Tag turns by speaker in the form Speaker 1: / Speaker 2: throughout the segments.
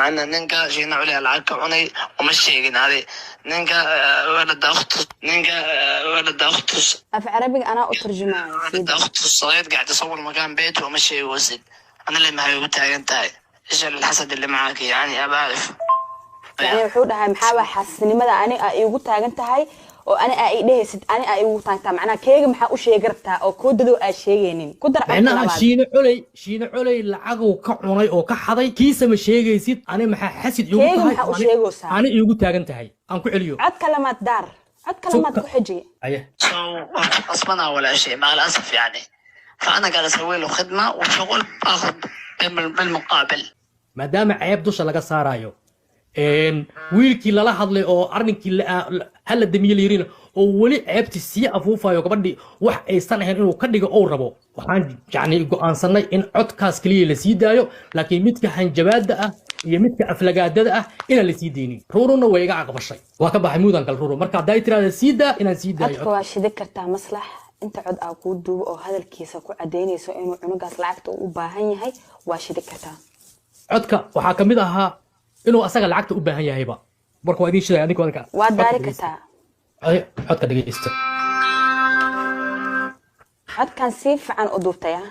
Speaker 1: معنا نينكا شينا علي العكا عني ومشيقين هذه نينكا ولد أختص
Speaker 2: af carabiga anaa u tarjumayo
Speaker 1: ولد أختص الصغير قاعد يصور مكان بيته ومشي يوسد أنا اللي معي وتاي انتاي إيش الحسد اللي معاك يعني أبى أعرف
Speaker 2: يعني wuxuu dhahay maxaa waa xaasnimada ani ay igu taagan tahay oo ani ay dhehaysid ani ay igu taagtaa macnaa keega maxaa u sheegi kartaa oo koodadoo aad sheegaynin ku dar
Speaker 3: macnaha shiina culay lacagu ka cunay oo ka xaday kiisa ma sheegaysid ani maxaa xasid igu
Speaker 2: keega maxaa u sheegaysaa
Speaker 3: ani igu taagan tahay aan ku celiyo
Speaker 2: cod kalamaad daar cod kalamaad ku xiji
Speaker 3: aye
Speaker 1: أصبنا ولا شيء مع الأسف يعني فأنا قاعد أسوي له خدمة وشغل أخذ بالمقابل
Speaker 3: maadaama ceeb dusha laga saarayo wiilkii lala hadlay oo arrinkii hala damiye la yirina oo wali ceebti sii afuufayo gabadhii wax aysan ahayn inuu ka dhigo oo rabo waxaan yani go'aansanay in codkaas kaliya la sii daayo laakiin midka hanjabaada ah iyo midka aflagaadada ah inaan la sii deynin ruuruna way iga aqbashay waa ka baxay muudan kal ruuru marka haday tiraada sii daa inaan sii daayo
Speaker 2: codka waa shidi kartaa maslax inta cod aa ku duubo oo hadalkiisa ku cadeynayso inuu cunugaas lacagta u baahan yahay waa shidi kartaa
Speaker 3: codka waxaa ka mid ahaa inuu asaga lacagta u baahan yahayba marka waa idin shiday adinku adka
Speaker 2: waa daari kartaa
Speaker 3: codka dhageysta
Speaker 2: codkan si fiican u duubtaya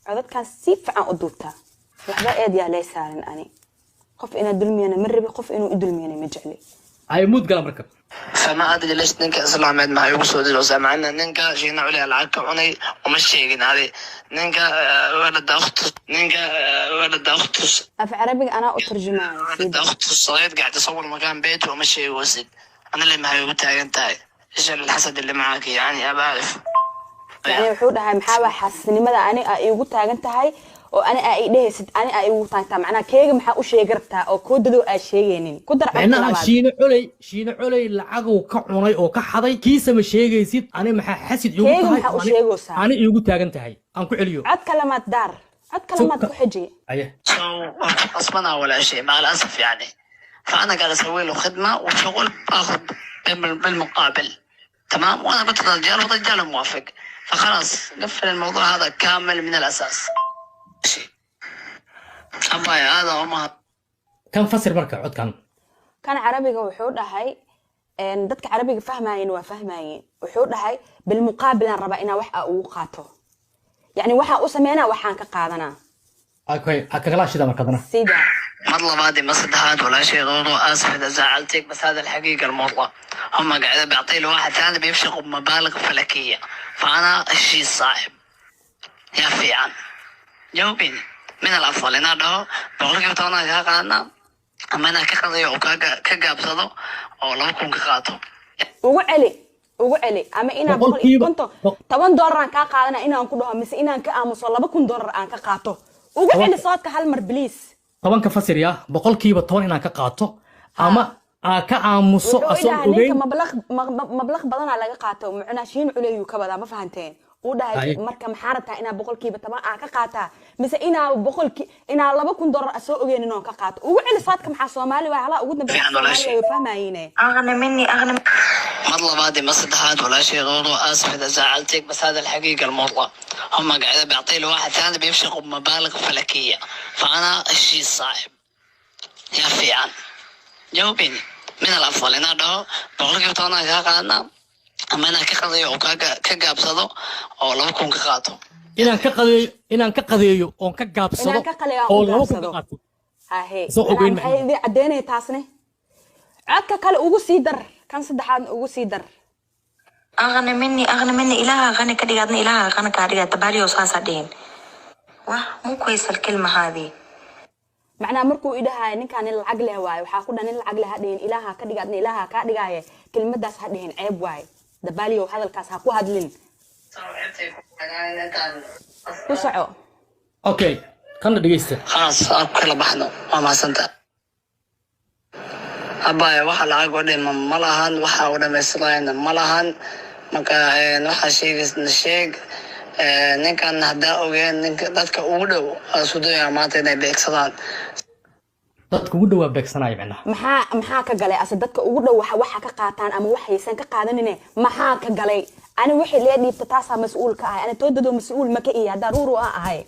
Speaker 2: codadkan si fiican u duubta waxba eed yaa lay saarin ani qof ina dulmiyana ma rabi qof inuu idulmiyana ma jecli
Speaker 3: ay mood gala marka
Speaker 1: فما أدري ليش نينكا إسلاميد ما يوصل دلوقتي معنا نينكا شينا علي العكا عني ومشيقين هذه نينكا ولد أختص
Speaker 2: af carabiga anaa u tarjumayo
Speaker 1: ولد أختص الصغير قاعد يصور مكان بيته ومشي يوسد أنا اللي معي وتاي انتاي إيش الحسد اللي معاك يعني أبى أعرف
Speaker 2: يعني wuxuu dhahay maxaa waa xaasnimada ani ay igu taagan tahay oo ani ay dhehaysid ani ay igu taagtaa macnaa keega maxaa u sheegi kartaa oo koodadoo aad sheegaynin ku dar
Speaker 3: macnaha shiina culay lacagu ka cunay oo ka xaday kiisa ma sheegaysid ani maxaa xasid igu
Speaker 2: keega maxaa u sheegaysaa
Speaker 3: ani igu taagan tahay aan ku celiyo
Speaker 2: cod kalamaad daar cod kalamaad ku xiji
Speaker 3: aye
Speaker 1: أصبنا ولا شيء مع الأسف يعني فأنا قاعد أسوي له خدمة وشغل أخذ بالمقابل تمام وأنا قلت للرجال والرجال موافق فخلاص قفل الموضوع هذا كامل من الأساس أباي هذا وما
Speaker 3: كان فسر marka codkan
Speaker 2: kan carabiga wuxuu dhahay dadka carabiga fahmayeen waa fahmayeen wuxuu dhahay bil muqaabil aan raba inaa wax ugu qaato yani waxa uu sameeyana waxaan ka qaadanaa
Speaker 3: okay akala shida markadana
Speaker 2: sida
Speaker 1: مطلب هذه مصلحات ولا شيء غيره آسف إذا زعلتك بس هذا الحقيقة الموضوع هم قاعد بيعطي له واحد ثاني بيفشخوا بمبالغ فلكية فأنا الشيء الصعب يا فيعان جاوبيني من الأفضل إن هذا بقول لك أنا إذا قلنا أما أنا كقضية أو كقابضه أو لو كون كقاطه
Speaker 2: ugu celi ama inaan $10 aan ka qaadana inaan ku dhaho mise inaan ka aamuso $2,000 aan ka qaato ugu celi soodka hal mar please
Speaker 3: طبعا كفسر يا بقولكيبا طون إنك قاطو أما كأموسو أصل
Speaker 2: أوجين مبلغ بدنا على قاطو معنا شين عليو كبدا ما فهمتين وده مركب محارتها إنا بقولكيبا طبعا كقاطع مثل إنا إنا $2,000 أسوق أوجين إنه كقاطو وعلى صوتك مع صومالي وهلا وجودنا بالصومالي وفهمينه
Speaker 1: أغنى مطلب هذه مصلحات ولا شيء غيره آسف إذا زعلتك بس هذا الحقيقة الموضوع هم قاعد بيعطي له واحد ثاني بيفشخوا بمبالغ فلكية فأنا الشيء الصعب يا فيعان جاوبيني من الأفضل إن هذا بقول لك أنا إذا قلنا أما أنا كقضية أو كقابضه أو لو كون كقاطو
Speaker 3: inaan ka qadeeyo oon ka gaabsado oo laba ku qaato
Speaker 2: هاي
Speaker 3: soo ogeyn
Speaker 2: maxay idin cadeynay taasne codka kale ugu sii dar kan saddexaad ugu sii dar
Speaker 4: أغنى مني إلها غني كدي قادني إلها غنى كاري تبالي وصاصة دين واه مو كويس الكلمة هذه
Speaker 2: macnaa markuu idhahay ninkan in lacag leh waay waxa ku dhan in lacag leh hadeen ilaaha ka dhigaadna ilaaha ka dhigaaye kelmadaas hadeen ceeb waay dabaaliyo hadalkaas ha ku hadlin ku soco
Speaker 3: okay kan dhageysta
Speaker 1: خلاص كلا بحنا ما سنت أبايا واحد لعق ودي ملهان واحد ولا مسرين ملهان مكا واحد شيء نشيق ninkan haddaa ogeen ninka dadka ugu dhow sudaya maanta inay beegsadaan
Speaker 3: dadka ugu dhow beegsanay macna
Speaker 2: maxaa ka galay asa dadka ugu dhow waxa ka qaataan ama waxaysan ka qaadanine maxaa ka galay ani wixii la dhiibta taasa mas'uul ka ah ana toodado mas'uul ma ka iyo daruuru ahay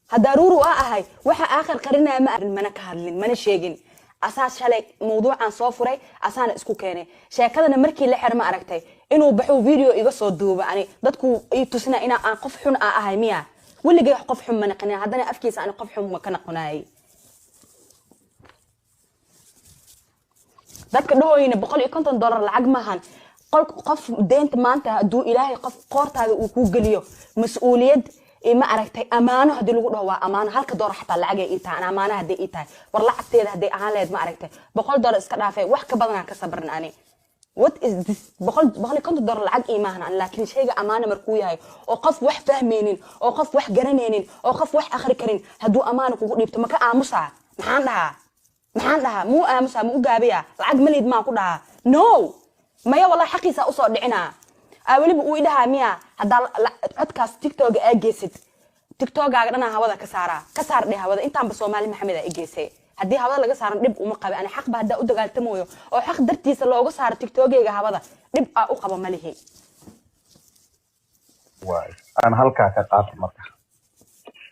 Speaker 2: هذا رورو أهاي وح آخر قرنا ما أرن منا كهرلين منا شيءين أساس شلك موضوع عن صافري أسان اسكو كاني شيء كذا نمركي لحر ما أركتي إنه بحو فيديو يقصوا دوبة يعني ضدكو يتوسنا إنا عن قفحون أهاي مياه واللي جاي قفحون منا قناة هذا أنا أفكيس عن قفحون مكان قناي dadka dhahooyina $150 lacag maahan qof deenta maanta haduu ilaahay qof qoortaada uu ku galiyo mas'uuliyad ma aragtay amaano hadii lagu dhaho waa amaano halka door xataa lacag ay inta amaano hadii ay tahay war lacagteeda hadii aan leed ma aragtay $100 iska dhaafay wax ka badan ka sabrna ani what is this $150 lacag ay maahan laakiin shayga amaano markuu yahay oo qof wax fahmeenin oo qof wax garaneenin oo qof wax akhri karin haduu amaano kugu dhiibto maka aamusa maxaan dhahaa muu aamusa muu gaabiya lacag malid ma ku dhahaa no maya wallahi xaqiisa u soo dhicina waliba uu idhaha miya hada codkaas tiktok ee geesid tiktokaaga dhana hawada ka saar dheh hawada intaan ba Soomaali Maxamed ay geesay hadii hawada laga saaran dib uma qabi ani xaq ba hada u dagaaltamooyo oo xaq dartiisa looga saaro tiktokeyga hawada dib u qabo malihi
Speaker 5: waay aan halka ka qaat marka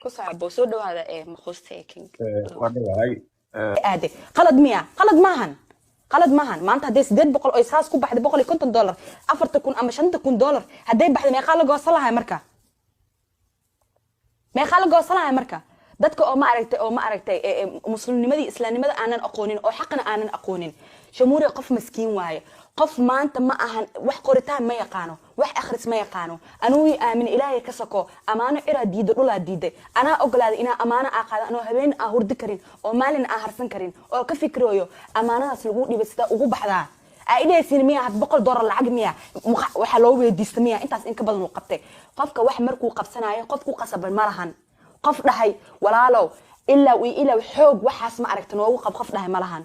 Speaker 2: ku saabo soo dhawaada ee maqosteeking
Speaker 5: waay
Speaker 2: aade qalad maahan maanta hadii 800 oo isaas ku baxday $150 $4,000 ama $5,000 hadii baxday meeqa la goosalahay marka dadka oo ma aragtay muslimnimadii islaamnimada aanan aqoonin oo xaqna aanan aqoonin shamuuri qof miskiin waaye qof maanta ma ahan wax qoritaan ma yaqaano wax akhris ma yaqaano anuu aamin ilaahay ka sako amaano ira diido dhula diiday ana ogolaaday ina amaano qaado anoo habeen hurdi karin oo maalin harsan karin oo ka fikrooyo amaanadaas lagu dhibay sida ugu baxdaa aideysin miya $100 lacag miya waxa loo weydiistay miya intaas in ka badan uu qabtay qofka wax markuu qabsanayo qofku qasaban ma lahan qof dhahay walaalow ilaa xoog waxaas ma aragtan oo qof dhahay ma lahan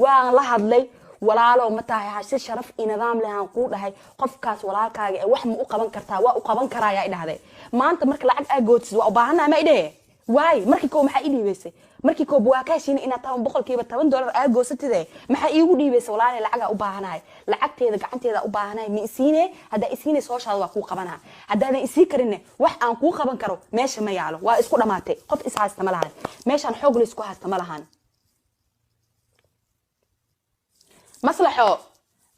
Speaker 2: waan la hadlay walaalow ma tahay hashir sharaf in nidaam lahaan ku dhahay qofkaas walaalkaaga wax ma u qaban kartaa waa u qaban karaa yaa idhaahday maanta marka lacag ay goodsid waa u baahanaa ma idhee waay markii koo maxaa ii dhiibaysay markii koo waa ka heshiin inaad $10 ay goosatide maxaa iigu dhiibaysay walaal lacag u baahanahay lacagteeda gacanteeda u baahanahay ma isiine hada isiine soo shaad waa ku qabanaa hadaan isii karin wax aan ku qaban karo meesha ma yaalo waa isku dhamaatay qof is haysta ma lahan meeshan xoog la isku haysta ma lahan maslaxo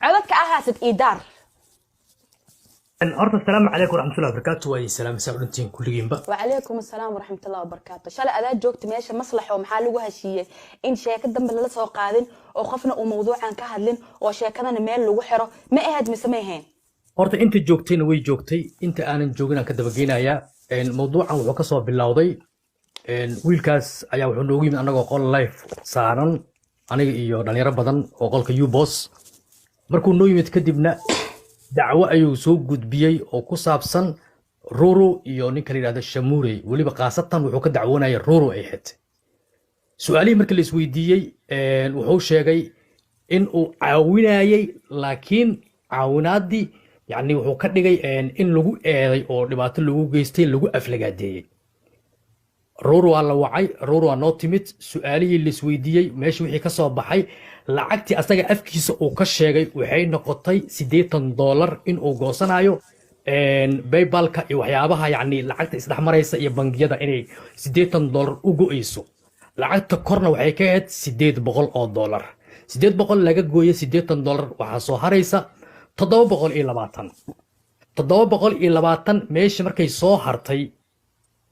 Speaker 2: codadka ahaasid idar
Speaker 3: horta السلام عليكم ورحمة الله وبركاته وأي سلام سألتين كل جنبه
Speaker 2: وعليكم السلام ورحمة الله وبركاته شلا أذا جوكت ماشي مصلحة ومحل وهالشيء إن شاكد دم بالله سوق قادن وخفنا وموضوع عن كهدلن وشاكدنا نمال لوحرة ما أهد مسميهن
Speaker 3: horta inta joogtayna way joogtay inta aanan joogin aan ka daba geenayaa mawduucan wuxuu ka soo bilowday wiilkaas ayaa wuxuu noogu yimid anagoo qol live saaran aniga iyo dhalinyaro badan oo qolka U-Boss markuu noo yimid kadibna dacwo ayuu soo gudbiyay oo ku saabsan Ruru iyo ninka la yiraahdo Shamuurey waliba qaasatan wuxuu ka dacwoonayay Ruru ay xid su'aalihii markii la isweydiiyay wuxuu sheegay in uu caawinayay laakiin caawinaadii يعني wuxuu ka dhigay in lagu eeday oo dhibaato lagu geystay lagu aflagaadeeyay Ruru waa la wacay Ruru waa noo timid su'aalihii la isweydiiyay meeshii wixii ka soo baxay lacagtii asaga afkiisa uu ka sheegay waxay noqotay $80 in uu goosanayo PayPal-ka iyo waxyaabaha yani lacagta isdhex maraysa iyo bangiyada inay $80 u go'ayso lacagta korna waxay ka ahayd $800 $800 laga gooyay $80 waxa soo haraysa $720 meesha markay soo hartay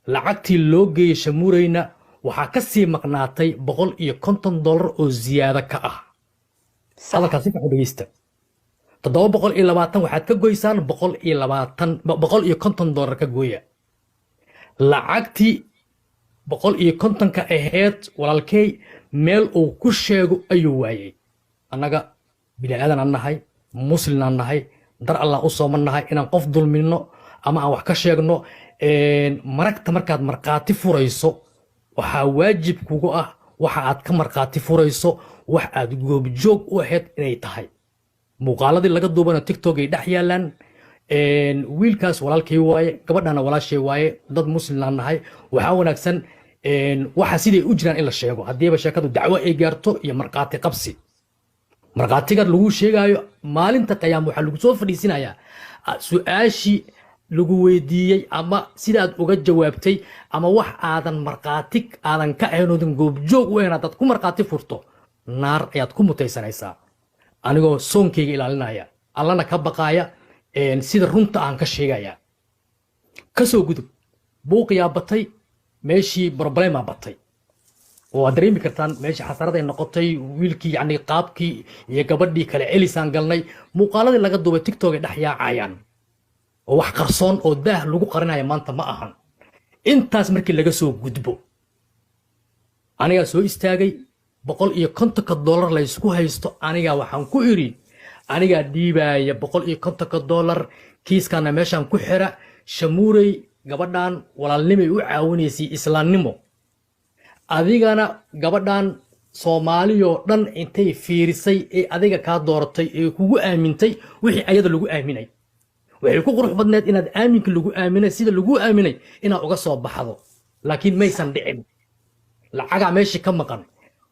Speaker 3: lacagtii loo geeyay Shamuureyna waxa ka sii maqnaatay $150 oo ziyaada ka ah hadalkaasi ka dhageysta $720 waxaad ka goysaan $150 ka gooya lacagtii 150 ka ahayd walaalkay meel uu ku sheego ayuu waayay annaga bini aadan aan nahay muslim aan nahay dar Allah u soo manahay inaan qof dulmino ama aan wax ka sheegno maragta markaad marqaati furayso waxa waajib kugu ah waxa aad ka marqaati furayso wax aad goob joog u ahayd inay tahay muuqaaladii laga duubana TikTok ay dhax yaalaan wiilkaas walaalkay waaye gabadhana walaashay waaye dad muslim aan nahay waxa wanaagsan waxa sidii u jiraan in la sheego hadiiba sheekadu dacwo ay gaarto iyo marqaati qabsi marqaatiga lagu sheegayo maalinta qiyaam waxa lagu soo fadhiisinayaa su'aashi lagu weydiiyey ama sidaad uga jawaabtay ama wax aadan markhaati aadan ka ahaynoodan goobjoog u ahayn haddaad ku markhaati furto naar ayaad ku mutaysanaysaa anigoo soonkayga ilaalinaya allana ka baqaaya sida runta aan ka sheegaya ka soo gudub buuqiyaa batay meeshii problema batay oo aad dareemi kartaan meeshii xasarad ay noqotay wiilkii yacni qaabkii iyo gabadhii kale celisaan galnay muuqaaladii laga duubay tiktok ay dhex yaacayaan oo wax qarsoon oo daah lagu qarinayo maanta ma ahan intaas markii laga soo gudbo anigaa soo istaagay $150 la isku haysto anigaa waxaan ku iri anigaa dhiibaya $150 kiiskana meeshaan ku xira shamuurey gabadhan walaalnimay u caawinaysay islaamnimo adigana gabadhan Soomaaliyoo dhan intay fiirisay ee adiga ka dooratay ee kugu aamintay wixii ayada lagu aaminay waxay ku qurux badneed inaad aaminka lagu aaminay sida lagu aaminay inaad uga soo baxdo laakiin maysan dhicin lacaga meeshii ka maqan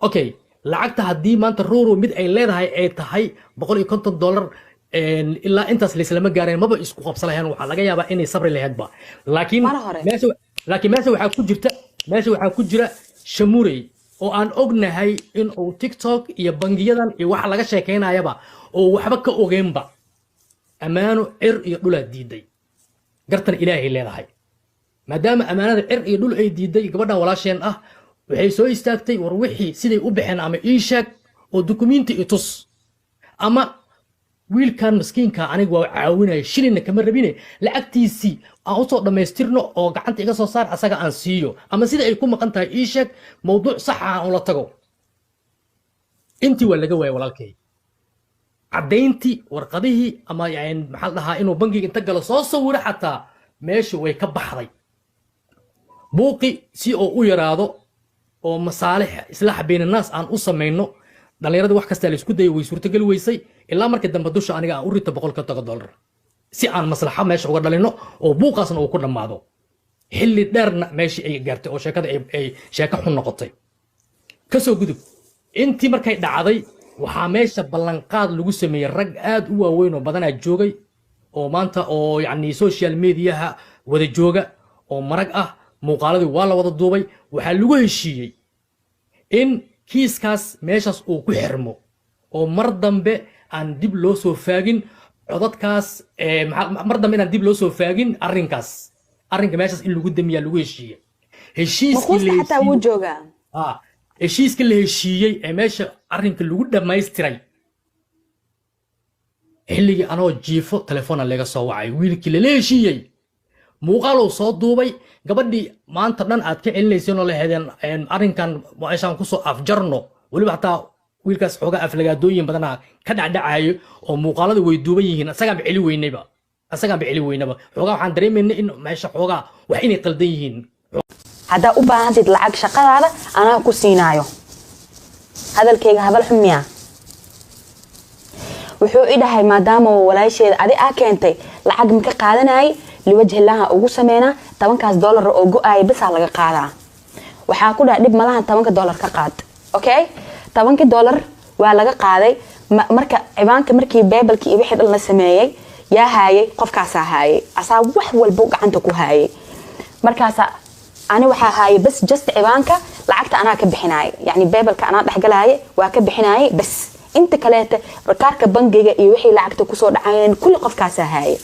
Speaker 3: okay lacagta haddii maanta ruuru mid ay leedahay ay tahay $150 ilaa intaas la islama gaareen maba isku qabsanayn waxa laga yaabaa inay sabri lahaydba laakiin meesha waxaa ku jira shamuurey oo aan ognahay in uu TikTok iyo bangiyadan iyo waxa laga sheekeynayaba oo waxba ka ogeynba amaano cir iyo dhul diiday gartan ilaahay leedahay maadaama amaanada cir iyo dhul ay diiday gabadhan walaasheen ah waxay soo istaagtay war wixii siday u bixeen ama ii sheeg oo dukumiinti i tus ama wiilkan miskiinka aniga waa caawinaya shilina kama rabine lacagtiisii aan u soo dhamaystirno oo gacanta iga soo saar asaga aan siiyo ama sida ay ku maqan tahay ii sheeg mowduuc sax ah oo la tago intii waa laga waayay walaalkay caddayntii warqadihii ama yani maxaa dhahaa inuu bangiga inta galo soo sawiro xataa meesha way ka baxday buuqi si oo u yaraado oo masaalix islaax bayna naas aan u samayno dhalinyarada wax kasta la isku dayay way suurtagal weysay ilaa markii dambe dusha aniga aan u rito $150 si aan maslaxa meesha uga dhalino oo buuqaasna uu ku dhamaado xilli dheerna meeshii ay gaartay oo sheekada ay sheeko xun noqotay ka soo gudub intii markay dhacday waxaa meesha ballanqaad lagu sameeyay rag aad u waaweyn oo badanaa joogay oo maanta oo yacni social mediaha wada jooga oo marag ah muuqaaladii waa la wada duubay waxaa lagu heshiiyey in kiiskaas meeshaas uu ku xirmo oo mar dambe aan dib loo soo faagin codadkaas mar dambe inaan dib loo soo faagin arrinka meeshaas in lagu damiyaa lagu heshiiyey heshiiskii la heshiiyey ee meesha arrinka lagu dhammaystiray xilligii anoo jiifo telefoona laga soo wacay wiilkii lala heshiiyey muuqaal uu soo duubay gabadhii maanta dhan aad ka celinayseen oo la heedeen arrinkan meeshaan kusoo afjarno weliba hataa wiilkaas xoogaa aflagaadooyin badanaa ka dhacdhacayo oo muuqaalada way duuban yihiin asagaanba celi weynaba xoogaa waxaan dareemaynay in meesha xoogaa wax inay qaldan yihiin
Speaker 2: haddaa u baahantid lacag shaqadaada anaa ku siinaayo hadalkayga hadal xumiya wuxuu i dhahay maadaama walaasheeda adi aa keentay lacag ma ka qaadanayay liwajhilaha ugu sameynaa $10 oo go-aaya bisaa laga qaadaa waxaa ku dhaha dhib malahan $10 ka qaad okay $10 waa laga qaaday marka cibaanka markii beebalkii iyo wixii dhan la sameeyay yaa haayay qofkaasaa haayay asaa wax walba gacanta ku haayay markaasa ani waxaa haayay bas just cibaanka lacagta anaa ka bixinaayay yani beebalka anaa dhexgalaayay waa ka bixinaayay bas inta kaleeta rakaarka bangiga iyo wixii lacagta kusoo dhacayeen kulli qofkaasaa haayay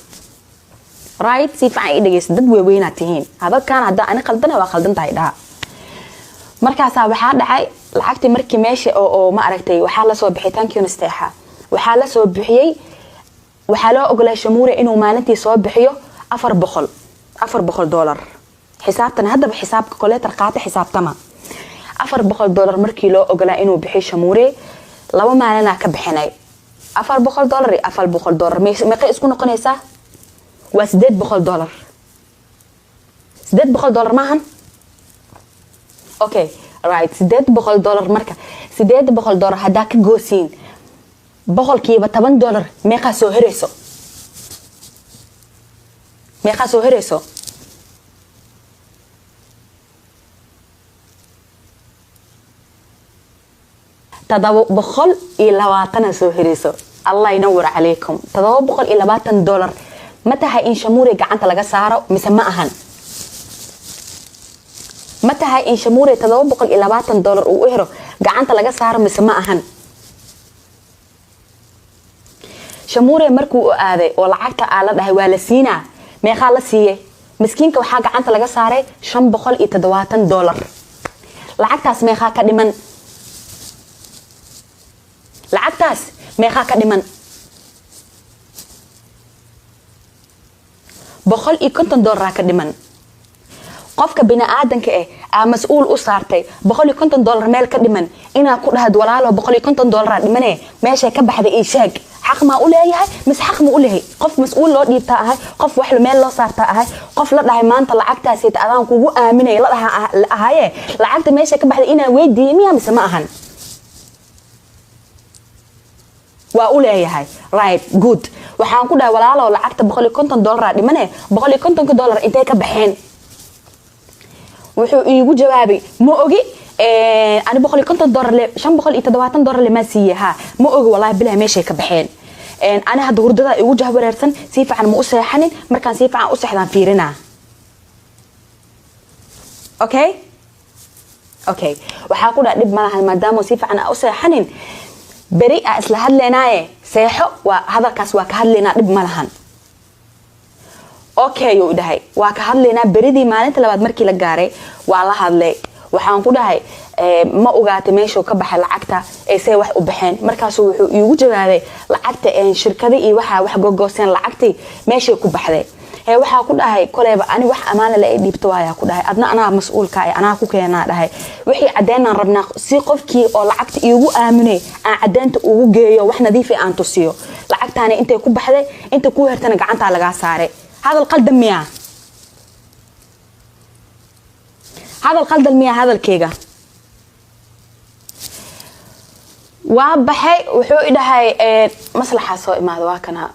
Speaker 2: right si fiican ay dhageysan dad weynaa tihiin hadalkan hadda ani qaldana waa qaldan tahay dhaha markaasa waxaa dhacay lacagtii markii meesha oo ma aragtay waxaa la soo bixiyay thank you nasteexa waxaa la soo bixiyay waxaa loo ogolaa shamuure inuu maalintii soo bixiyo $400 xisaabtan haddaba xisaabka koleetar qaata xisaabtama $400 markii loo ogolaa inuu bixiyo shamuure laba maalina ka bixinay $400 iyo $400 meeqa isku noqonaysaa waa $800 maahan okay right $800 marka $800 haddaa ka goosiin boqolkiiba $10 meeqaa soo herayso $720 soo herayso allah inawar calaykum $720 ma tahay in shamuure gacanta laga saaro mise ma ahan ma tahay in shamuure $720 uu u helo gacanta laga saaro mise ma ahan shamuure markuu u aaday oo lacagta aa la dhahay waa la siinaa meeqaa la siiyey miskiinka waxaa gacanta laga saaray $570 lacagtaas meeqaa ka dhiman lacagtaas meeqaa ka dhiman $150 ka dhiman qofka bini'aadanka ah mas'uul u saartay $150 meel ka dhiman inaa ku dhahad walaalo $150 dhimane meesha ka baxday ii sheeg xaq ma u leeyahay mis xaq ma u leeyahay qof mas'uul loo dhiibta ahay qof wax meel loo saarta ahay qof la dhahay maanta lacagtaas ay taadaan kugu aaminay la dhahay lacagta meesha ka baxday inaa weydiiyay miya mise ma ahan waa u leeyahay right good waxaan ku dhahay walaalo lacagta $150 dhimane $150 intee ka baxeen wuxuu iigu jawaabay ma ogi ani $570 lama siiyay ha ma ogi wallahi billahi meeshay ka baxeen ani hadda hurdada igu jahwareersan si fiican ma u seexanin markaan si fiican u seexdaan fiirina okay waxaa ku dhahay dhib ma lahan maadaama si fiican u seexanin beri isla hadleenaaye seexo waa hadalkaas waa ka hadleynaa dhib ma lahan okay uu dhahay waa ka hadleynaa beridii maalinta labaad markii la gaaray waa la hadlay waxaan ku dhahay ma ogaatay meeshuu ka baxay lacagta ee say wax u baxeen markaas wuxuu iigu jawaabay lacagta shirkada iyo waxa wax gogooseen lacagtii meeshay ku baxday waxaa ku dhahay koleeba ani wax amaana la dhiibto waaya ku dhahay adna anaa mas'uulka ah anaa ku keenaa dhahay wixii cadeynaan rabnaa si qofkii oo lacagta iigu aaminay aan cadeynta ugu geeyo wax nadiif ah aan tusiyo lacagtaana intay ku baxday inta ku hertana gacanta laga saaray هذا القلب مياه هذا القلب المياه هذا الكيغا وابحي وحو إدهاي مصلحة سوء ما ذواكنا